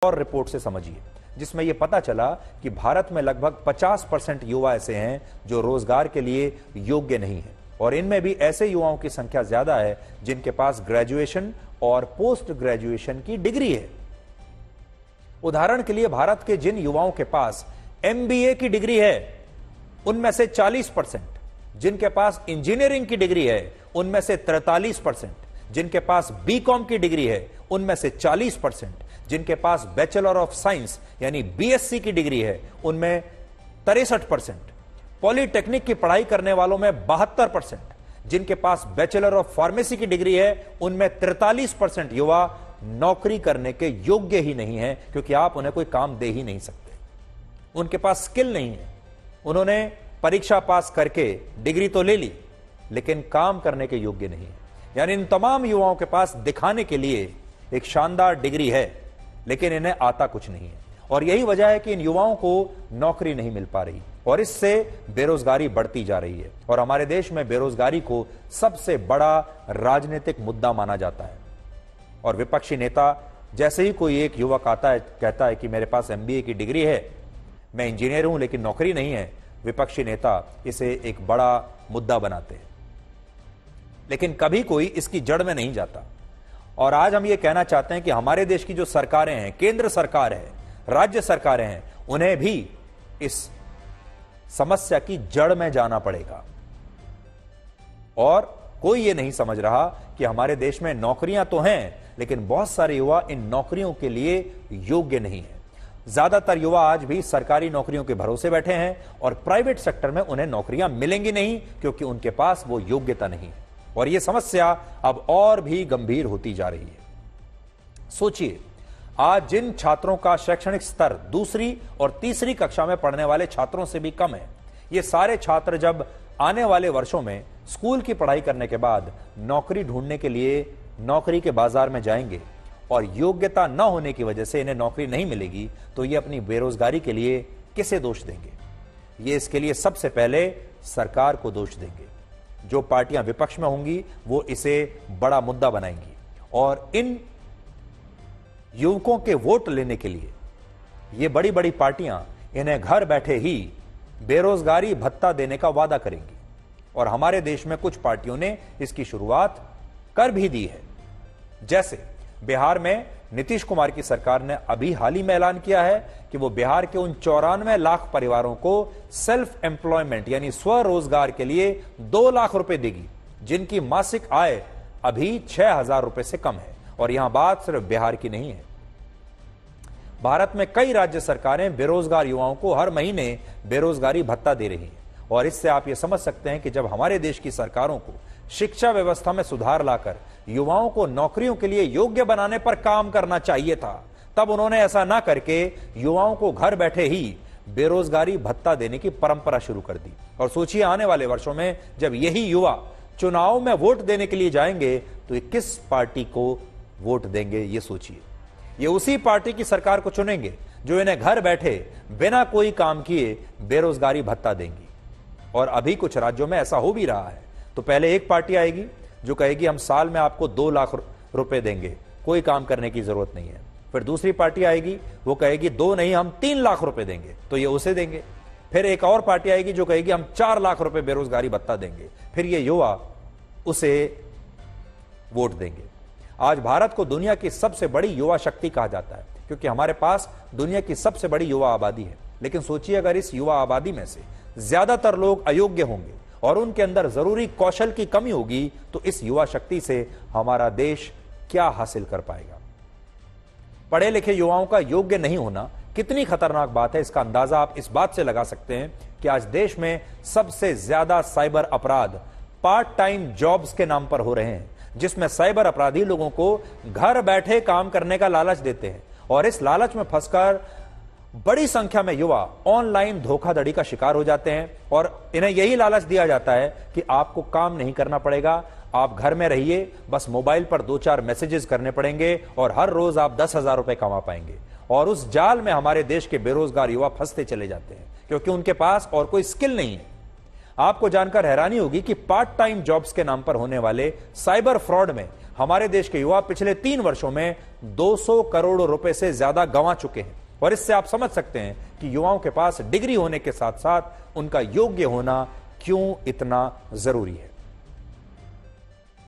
और रिपोर्ट से समझिए, जिसमें यह पता चला कि भारत में लगभग 50% युवा ऐसे हैं जो रोजगार के लिए योग्य नहीं है, और इनमें भी ऐसे युवाओं की संख्या ज्यादा है जिनके पास ग्रेजुएशन और पोस्ट ग्रेजुएशन की डिग्री है। उदाहरण के लिए भारत के जिन युवाओं के पास एमबीए की डिग्री है उनमें से 40%, जिनके पास इंजीनियरिंग की डिग्री है उनमें से 43%, जिनके पास बीकॉम की डिग्री है उनमें से 40%, जिनके पास बैचलर ऑफ साइंस यानी बीएससी की डिग्री है उनमें 63%, पॉलिटेक्निक की पढ़ाई करने वालों में 72%, जिनके पास बैचलर ऑफ फार्मेसी की डिग्री है उनमें 43% युवा नौकरी करने के योग्य ही नहीं है, क्योंकि आप उन्हें कोई काम दे ही नहीं सकते। उनके पास स्किल नहीं है, उन्होंने परीक्षा पास करके डिग्री तो ले ली लेकिन काम करने के योग्य नहीं है। यानी इन तमाम युवाओं के पास दिखाने के लिए एक शानदार डिग्री है लेकिन इन्हें आता कुछ नहीं है, और यही वजह है कि इन युवाओं को नौकरी नहीं मिल पा रही और इससे बेरोजगारी बढ़ती जा रही है। और हमारे देश में बेरोजगारी को सबसे बड़ा राजनीतिक मुद्दा माना जाता है, और विपक्षी नेता जैसे ही कोई एक युवक आता है कहता है कि मेरे पास एमबीए की डिग्री है, मैं इंजीनियर हूं लेकिन नौकरी नहीं है, विपक्षी नेता इसे एक बड़ा मुद्दा बनाते हैं, लेकिन कभी कोई इसकी जड़ में नहीं जाता। और आज हम ये कहना चाहते हैं कि हमारे देश की जो सरकारें हैं, केंद्र सरकार है, राज्य सरकारें हैं, उन्हें भी इस समस्या की जड़ में जाना पड़ेगा। और कोई ये नहीं समझ रहा कि हमारे देश में नौकरियां तो हैं लेकिन बहुत सारे युवा इन नौकरियों के लिए योग्य नहीं है। ज्यादातर युवा आज भी सरकारी नौकरियों के भरोसे बैठे हैं और प्राइवेट सेक्टर में उन्हें नौकरियां मिलेंगी नहीं क्योंकि उनके पास वो योग्यता नहीं है, और यह समस्या अब और भी गंभीर होती जा रही है। सोचिए, आज जिन छात्रों का शैक्षणिक स्तर दूसरी और तीसरी कक्षा में पढ़ने वाले छात्रों से भी कम है, ये सारे छात्र जब आने वाले वर्षों में स्कूल की पढ़ाई करने के बाद नौकरी ढूंढने के लिए नौकरी के बाजार में जाएंगे और योग्यता न होने की वजह से इन्हें नौकरी नहीं मिलेगी, तो ये अपनी बेरोजगारी के लिए किसे दोष देंगे? ये इसके लिए सबसे पहले सरकार को दोष देंगे। जो पार्टियां विपक्ष में होंगी वो इसे बड़ा मुद्दा बनाएंगी और इन युवकों के वोट लेने के लिए ये बड़ी बड़ी पार्टियां इन्हें घर बैठे ही बेरोजगारी भत्ता देने का वादा करेंगी, और हमारे देश में कुछ पार्टियों ने इसकी शुरुआत कर भी दी है। जैसे बिहार में नीतीश कुमार की सरकार ने अभी हाल ही में ऐलान किया है कि वो बिहार के उन 94 लाख परिवारों को सेल्फ एम्प्लॉयमेंट यानी स्वरोजगार के लिए 2 लाख रुपए देगी, जिनकी मासिक आय अभी 6,000 रुपए से कम है। और यहां बात सिर्फ बिहार की नहीं है, भारत में कई राज्य सरकारें बेरोजगार युवाओं को हर महीने बेरोजगारी भत्ता दे रही हैं। और इससे आप यह समझ सकते हैं कि जब हमारे देश की सरकारों को शिक्षा व्यवस्था में सुधार लाकर युवाओं को नौकरियों के लिए योग्य बनाने पर काम करना चाहिए था, तब उन्होंने ऐसा ना करके युवाओं को घर बैठे ही बेरोजगारी भत्ता देने की परंपरा शुरू कर दी। और सोचिए, आने वाले वर्षों में जब यही युवा चुनाव में वोट देने के लिए जाएंगे तो ये किस पार्टी को वोट देंगे? ये सोचिए, ये उसी पार्टी की सरकार को चुनेंगे जो इन्हें घर बैठे बिना कोई काम किए बेरोजगारी भत्ता देंगी। और अभी कुछ राज्यों में ऐसा हो भी रहा है। तो पहले एक पार्टी आएगी जो कहेगी हम साल में आपको 2 लाख रुपए देंगे, कोई काम करने की जरूरत नहीं है। फिर दूसरी पार्टी आएगी, वो कहेगी 2 नहीं हम 3 लाख रुपए देंगे, तो ये उसे देंगे। फिर एक और पार्टी आएगी जो कहेगी हम 4 लाख रुपए बेरोजगारी भत्ता देंगे, फिर ये युवा उसे वोट देंगे। आज भारत को दुनिया की सबसे बड़ी युवा शक्ति कहा जाता है क्योंकि हमारे पास दुनिया की सबसे बड़ी युवा आबादी है। लेकिन सोचिए, अगर इस युवा आबादी में से ज्यादातर लोग अयोग्य होंगे और उनके अंदर जरूरी कौशल की कमी होगी, तो इस युवा शक्ति से हमारा देश क्या हासिल कर पाएगा? पढ़े लिखे युवाओं का योग्य नहीं होना कितनी खतरनाक बात है, इसका अंदाजा आप इस बात से लगा सकते हैं कि आज देश में सबसे ज्यादा साइबर अपराध पार्ट टाइम जॉब्स के नाम पर हो रहे हैं, जिसमें साइबर अपराधी लोगों को घर बैठे काम करने का लालच देते हैं और इस लालच में फंसकर बड़ी संख्या में युवा ऑनलाइन धोखाधड़ी का शिकार हो जाते हैं। और इन्हें यही लालच दिया जाता है कि आपको काम नहीं करना पड़ेगा, आप घर में रहिए, बस मोबाइल पर 2-4 मैसेजेस करने पड़ेंगे और हर रोज आप 10,000 रुपए कमा पाएंगे। और उस जाल में हमारे देश के बेरोजगार युवा फंसते चले जाते हैं क्योंकि उनके पास और कोई स्किल नहीं है। आपको जानकर हैरानी होगी कि पार्ट टाइम जॉब्स के नाम पर होने वाले साइबर फ्रॉड में हमारे देश के युवा पिछले 3 वर्षों में 200 करोड़ रुपए से ज्यादा गंवा चुके हैं। और इससे आप समझ सकते हैं कि युवाओं के पास डिग्री होने के साथ साथ उनका योग्य होना क्यों इतना जरूरी है।